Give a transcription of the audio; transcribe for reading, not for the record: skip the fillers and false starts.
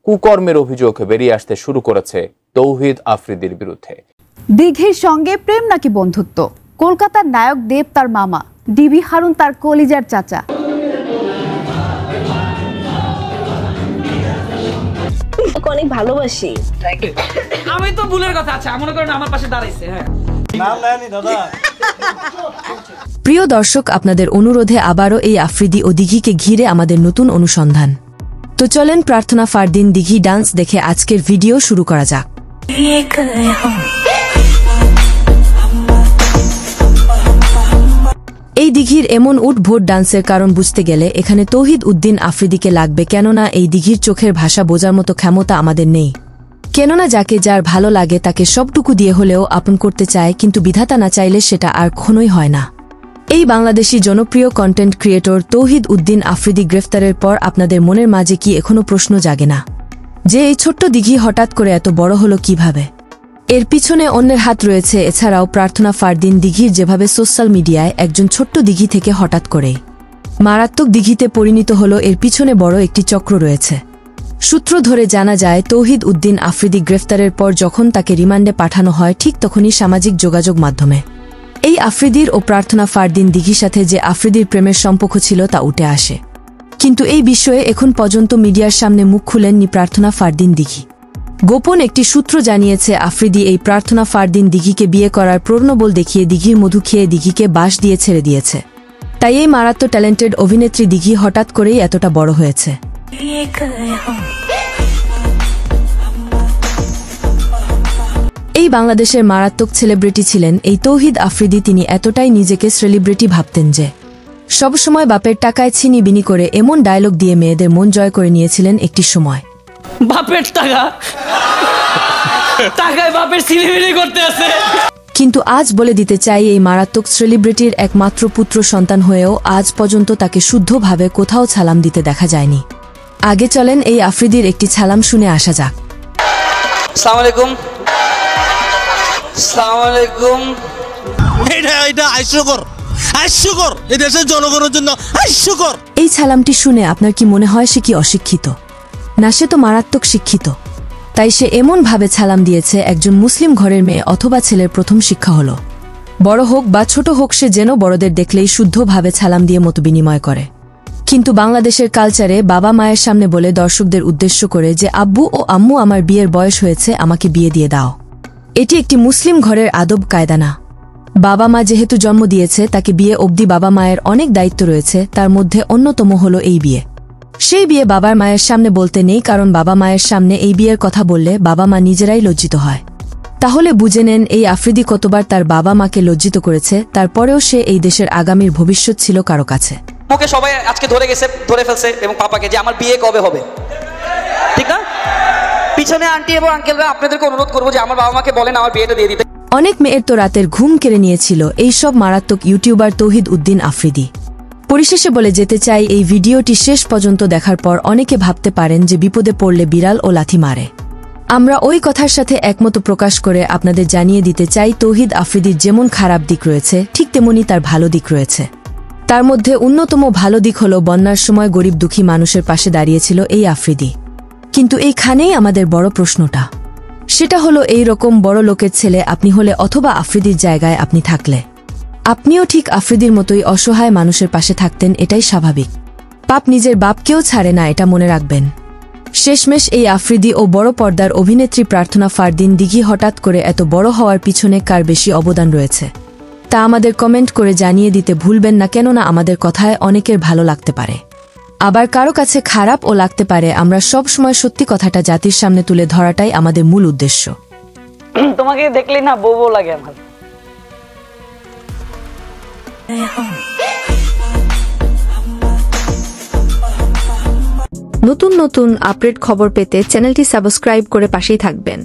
কুকর্মের অভিযোগ বেরিয়ে আসতে শুরু করেছে তৌহিদ আফ্রিদির বিরুদ্ধে। দিঘির সঙ্গে প্রেম নাকি বন্ধুত্ব? কলকাতার নায়ক দেব তার মামা, ডিবি হারুন তার কলিজার চাচা। অনেক ভালোবাসি। আমি তো ভুলের কথা আছে, মনে করেন আমার পাশে দাঁড়াইছে। হ্যাঁ, প্রিয় দর্শক, আপনাদের অনুরোধে আবারও এই আফ্রিদি ও দিঘিকে ঘিরে আমাদের নতুন অনুসন্ধান। তো চলেন প্রার্থনা ফারদিন দিঘি ডান্স দেখে আজকের ভিডিও শুরু করা যাক। এই দিঘির এমন উঠভোট ডান্সের কারণ বুঝতে গেলে এখানে তৌহিদ উদ্দিন আফ্রিদিকে লাগবে, কেননা এই দিঘির চোখের ভাষা বোঝার মতো ক্ষমতা আমাদের নেই। কেননা যাকে যার ভালো লাগে তাকে সবটুকু দিয়ে হলেও আপন করতে চায়, কিন্তু বিধাতা না চাইলে সেটা আর কখনোই হয় না। এই বাংলাদেশি জনপ্রিয় কন্টেন্ট ক্রিয়েটর তৌহিদ উদ্দিন আফ্রিদি গ্রেফতারের পর আপনাদের মনের মাঝে কি এখনো প্রশ্ন জাগে না যে এই ছোট্ট দিঘি হঠাৎ করে এত বড় হলো কিভাবে? এর পিছনে অন্যের হাত রয়েছে। এছাড়াও প্রার্থনা ফারদিন দিঘির যেভাবে সোশ্যাল মিডিয়ায় একজন ছোট্ট দিঘি থেকে হঠাৎ করে মারাত্মক দিঘিতে পরিণত হলো, এর পিছনে বড় একটি চক্র রয়েছে। সূত্র ধরে জানা যায়, তৌহিদ উদ্দিন আফ্রিদি গ্রেফতারের পর যখন তাকে রিমান্ডে পাঠানো হয় ঠিক তখনই সামাজিক যোগাযোগ মাধ্যমে এই আফ্রিদির ও প্রার্থনা ফারদিন দিঘির সাথে যে আফ্রিদির প্রেমের সম্পর্ক ছিল তা উঠে আসে। কিন্তু এই বিষয়ে এখন পর্যন্ত মিডিয়ার সামনে মুখ খুলেননি প্রার্থনা ফারদিন দিঘি। গোপন একটি সূত্র জানিয়েছে, আফ্রিদি এই প্রার্থনা ফারদিন দিঘিকে বিয়ে করার প্রলোভন দেখিয়ে দিঘির মধু খেয়ে দিঘিকে বাঁশ দিয়ে ছেড়ে দিয়েছে। তাই এই মারাত্মক ট্যালেন্টেড অভিনেত্রী দিঘি হঠাৎ করেই এতটা বড় হয়েছে। এই বাংলাদেশের মারাত্মক সেলিব্রিটি ছিলেন এই তৌহিদ আফ্রিদি। তিনি এতটাই নিজেকে সেলিব্রিটি ভাবতেন যে সবসময় বাপের টাকায় ছিনিবিনি করে এমন ডায়লগ দিয়ে মেয়েদের মন জয় করে নিয়েছিলেন একটি সময়। বাপের টাকায় বাপের ছিনিবিনি করতে আছে। কিন্তু আজ বলে দিতে চাই, এই মারাত্মক সেলিব্রিটির একমাত্র পুত্র সন্তান হয়েও আজ পর্যন্ত তাকে শুদ্ধভাবে কোথাও সালাম দিতে দেখা যায়নি। আগে চলেন এই আফ্রিদির একটি সালাম শুনে আসা যাক। আসসালামু আলাইকুম। আসসালামু আলাইকুম। এটা হাস্যকর, এই দেশের জনগণের জন্য হাস্যকর। এই সালামটি শুনে আপনার কি মনে হয় সে কি অশিক্ষিত? না, সে তো মারাত্মক শিক্ষিত। তাই সে এমন ভাবে সালাম দিয়েছে একজন মুসলিম ঘরের মেয়ে অথবা ছেলের প্রথম শিক্ষা হলো বড় হোক বা ছোট হোক সে যেন বড়দের দেখলেই শুদ্ধভাবে সালাম দিয়ে মত বিনিময় করে। কিন্তু বাংলাদেশের কালচারে বাবা মায়ের সামনে বলে দর্শকদের উদ্দেশ্য করে যে আব্বু ও আম্মু আমার বিয়ের বয়স হয়েছে, আমাকে বিয়ে দিয়ে দাও। এটি একটি মুসলিম ঘরের আদব কায়দা না। বাবা মা যেহেতু জন্ম দিয়েছে তাকে বিয়ে অবধি বাবা মায়ের অনেক দায়িত্ব রয়েছে, তার মধ্যে অন্যতম হলো এই বিয়ে। সেই বিয়ে বাবার মায়ের সামনে বলতে নেই, কারণ বাবা মায়ের সামনে এই বিয়ের কথা বললে বাবা মা নিজেরাই লজ্জিত হয়। তাহলে বুঝে নেন এই আফ্রিদি কতবার তার বাবা মাকে লজ্জিত করেছে, তারপরেও সে এই দেশের আগামীর ভবিষ্যৎ ছিল কারো কাছে। ওকে সবাই আজকে ধরে ফেলছে এবং পাপাকে যে আমার বিয়ে কবে হবে, ঠিক না? পিছনে আন্টি এবং আঙ্কেলরা আপনাদেরকে অনুরোধ করবো যে আমার বাবা মাকে বলেন আমার বিয়েটা দিয়ে দিতে। অনেক মেয়ের তো রাতের ঘুম কেড়ে নিয়েছিল এই সব মারাত্মক ইউটিউবার তৌহিদ উদ্দিন আফ্রিদি। পরিশেষে বলে যেতে চাই, এই ভিডিওটি শেষ পর্যন্ত দেখার পর অনেকে ভাবতে পারেন যে বিপদে পড়লে বিড়াল ও লাথি মারে। আমরা ওই কথার সাথে একমত প্রকাশ করে আপনাদের জানিয়ে দিতে চাই, তৌহিদ আফ্রিদির যেমন খারাপ দিক রয়েছে ঠিক তেমনি তার ভালো দিক রয়েছে। তার মধ্যে অন্যতম ভালো দিক হল বন্যার সময় গরিব দুঃখী মানুষের পাশে দাঁড়িয়েছিল এই আফ্রিদি। কিন্তু এইখানেই আমাদের বড় প্রশ্নটা, সেটা হলো এই রকম বড় লোকের ছেলে আপনি হলে অথবা আফ্রিদির জায়গায় আপনি থাকলে আপনিও ঠিক আফ্রিদির মতোই অসহায় মানুষের পাশে থাকতেন। এটাই স্বাভাবিক। পাপ নিজের বাপকেও ছাড়ে না, এটা মনে রাখবেন। শেষমেশ এই আফ্রিদি ও বড় পর্দার অভিনেত্রী প্রার্থনা ফারদিন দিঘি হঠাৎ করে এত বড় হওয়ার পিছনে কার বেশি অবদান রয়েছে তা আমাদের কমেন্ট করে জানিয়ে দিতে ভুলবেন না, কেননা আমাদের কথায় অনেকের ভালো লাগতে পারে, আবার কারো কাছে খারাপ ও লাগতে পারে। আমরা সব সময় সত্যি কথাটা জাতির সামনে তুলে ধরাটাই আমাদের মূল উদ্দেশ্য। তোমাকে দেখলে না বউ লাগে আমার। নতুন নতুন আপডেট খবর পেতে চ্যানেলটি সাবস্ক্রাইব করে পাশেই থাকবেন।